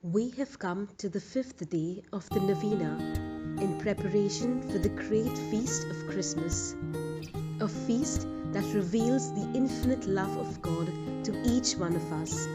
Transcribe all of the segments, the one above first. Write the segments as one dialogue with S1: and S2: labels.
S1: We have come to the fifth day of the novena in preparation for the great feast of Christmas, a feast that reveals the infinite love of God to each one of us.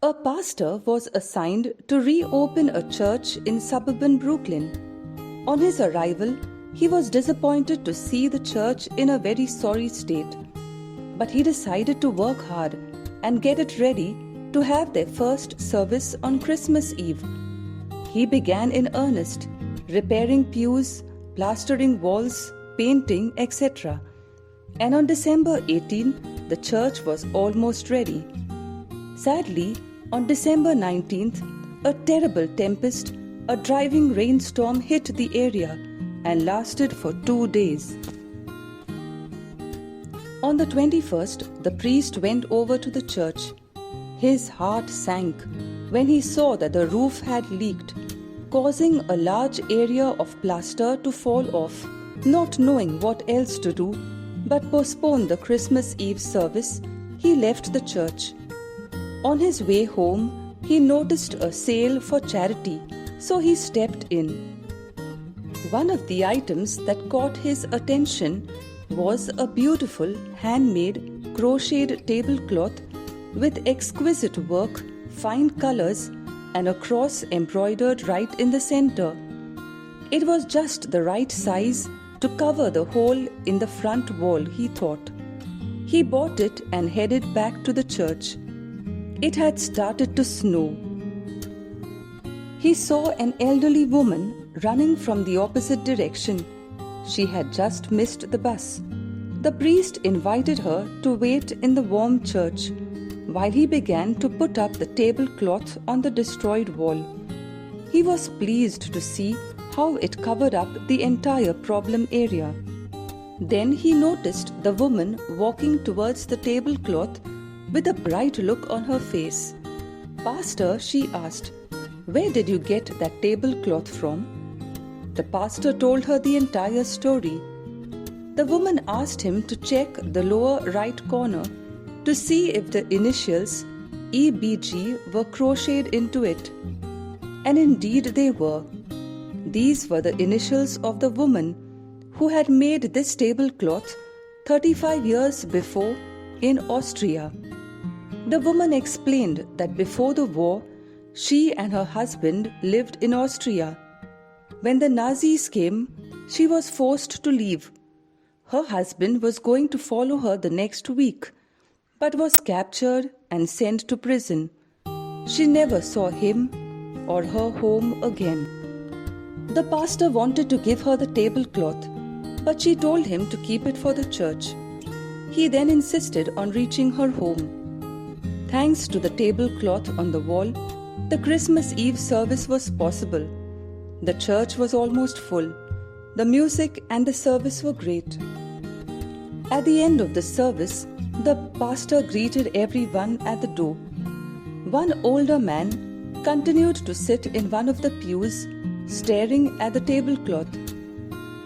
S2: A pastor was assigned to reopen a church in suburban Brooklyn. On his arrival, he was disappointed to see the church in a very sorry state. But he decided to work hard and get it ready to have their first service on Christmas Eve. He began in earnest, repairing pews, plastering walls, painting, etc. And on December 18, the church was almost ready. Sadly, on December 19th, a terrible tempest, a driving rainstorm hit the area and lasted for 2 days. On the 21st, the priest went over to the church. His heart sank when he saw that the roof had leaked, causing a large area of plaster to fall off. Not knowing what else to do but postpone the Christmas Eve service, he left the church. On his way home, he noticed a sale for charity, so he stepped in. One of the items that caught his attention was a beautiful handmade crocheted tablecloth with exquisite work, fine colors, and a cross embroidered right in the center. It was just the right size to cover the hole in the front wall, he thought. He bought it and headed back to the church. It had started to snow. He saw an elderly woman running from the opposite direction. She had just missed the bus. The priest invited her to wait in the warm church while he began to put up the tablecloth on the destroyed wall. He was pleased to see how it covered up the entire problem area. Then he noticed the woman walking towards the tablecloth with a bright look on her face. "Pastor," she asked, "where did you get that tablecloth from?" The pastor told her the entire story. The woman asked him to check the lower right corner to see if the initials EBG were crocheted into it. And indeed they were. These were the initials of the woman who had made this tablecloth 35 years before in Austria. The woman explained that before the war, she and her husband lived in Austria. When the Nazis came, she was forced to leave. Her husband was going to follow her the next week, but was captured and sent to prison. She never saw him or her home again. The pastor wanted to give her the tablecloth, but she told him to keep it for the church. He then insisted on reaching her home. Thanks to the tablecloth on the wall, the Christmas Eve service was possible. The church was almost full. The music and the service were great. At the end of the service, the pastor greeted everyone at the door. One older man continued to sit in one of the pews, staring at the tablecloth.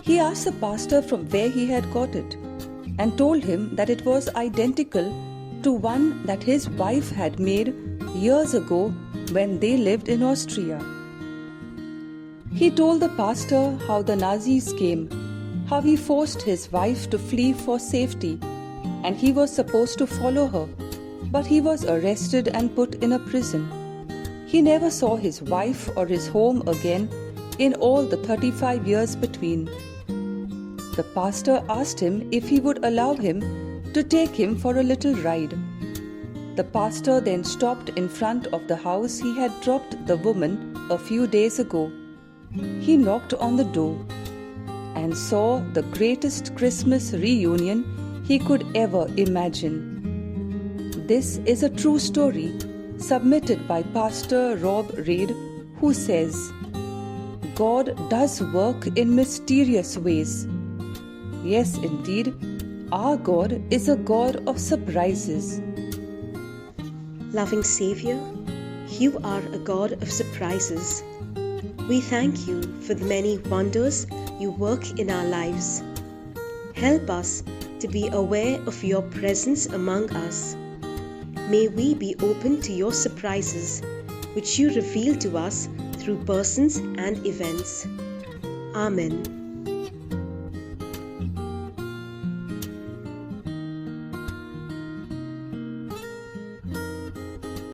S2: He asked the pastor from where he had got it and told him that it was identical to one that his wife had made years ago when they lived in Austria. He told the pastor how the Nazis came, how he forced his wife to flee for safety, and he was supposed to follow her, but he was arrested and put in a prison. He never saw his wife or his home again in all the 35 years between. The pastor asked him if he would allow him to take him for a little ride. The pastor then stopped in front of the house he had dropped the woman a few days ago. He knocked on the door and saw the greatest Christmas reunion he could ever imagine. This is a true story submitted by Pastor Rob Reid, who says, God does work in mysterious ways. Yes, indeed, our God is a God of surprises.
S1: Loving Saviour, you are a God of surprises. We thank you for the many wonders you work in our lives. Help us to be aware of your presence among us. May we be open to your surprises, which you reveal to us through persons and events. Amen.